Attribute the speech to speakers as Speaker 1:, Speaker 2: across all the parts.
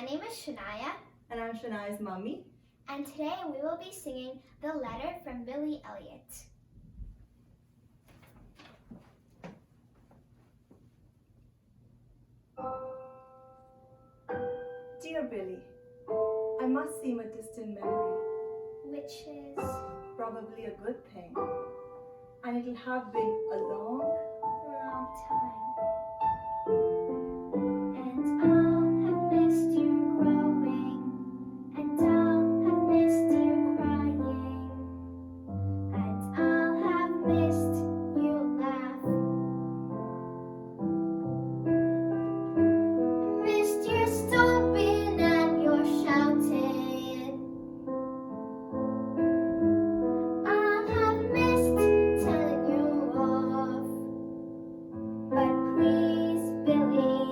Speaker 1: My name is Shanaya.
Speaker 2: And I'm Shanaya's mommy.
Speaker 1: And today we will be singing The Letter from Billy Elliot.
Speaker 2: Dear Billy, I must seem a distant memory.
Speaker 1: Which is
Speaker 2: probably a good thing. And it'll have been a long
Speaker 1: time. And I'll have missed you growing, and I'll have missed you crying, and I'll have missed you laugh, missed your stomping and your shouting. I'll have missed telling you off, but please, Billy,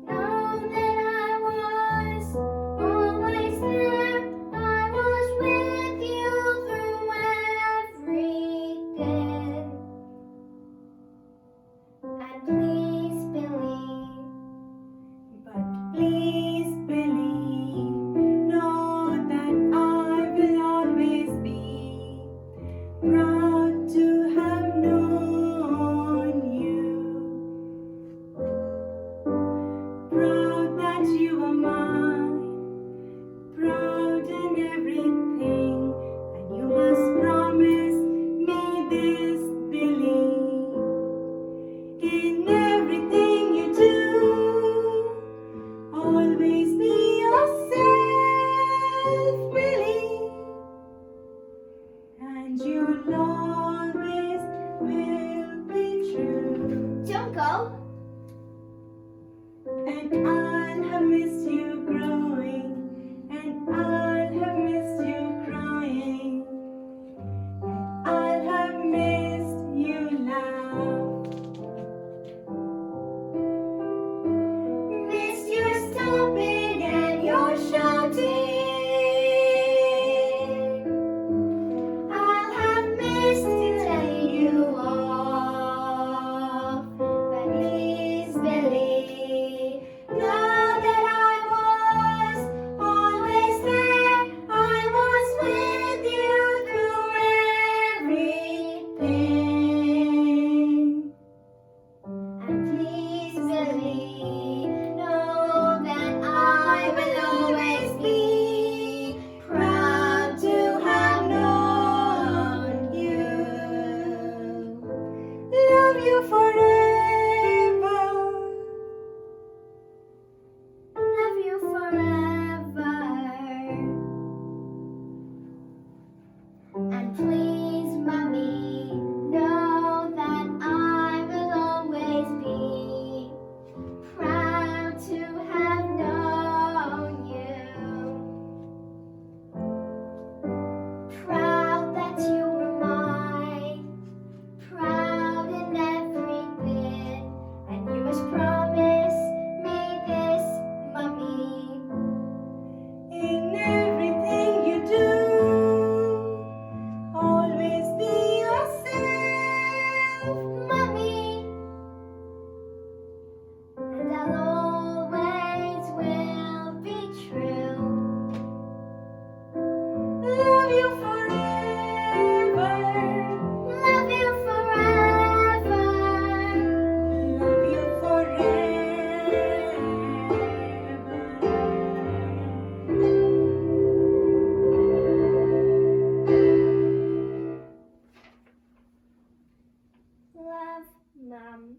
Speaker 1: know that I was always there. I was with you through everything. And please, Billy,
Speaker 2: But please, Billy, know that I will always be proud to have known you. Proud that you are mine, proud in everything. And you must promise me this, Billy. In everything you do, always be yourself, Billy, and you'll always will be true.
Speaker 1: don't go.
Speaker 2: And I'll have missed you growing, and I'll have missed you crying, and I'll have missed you laugh.
Speaker 1: Missed your stomping and your shouting. I'll have missed telling you off. But please, Billy, know that I was always there. I was with you through everything. And please, Billy, know that I will always be proud to have known you.
Speaker 2: Love you forever.
Speaker 1: Love you forever. And please, Mommy, know that I will always be proud to have known you. Proud that you were mine, proud in every bit. And you must promise me this, Mommy.
Speaker 2: In everything you do, always be yourself.
Speaker 1: Mommy, and I'll always will be true.
Speaker 2: Love you forever.
Speaker 1: Love you forever.
Speaker 2: Love you forever.
Speaker 1: Love, Mom.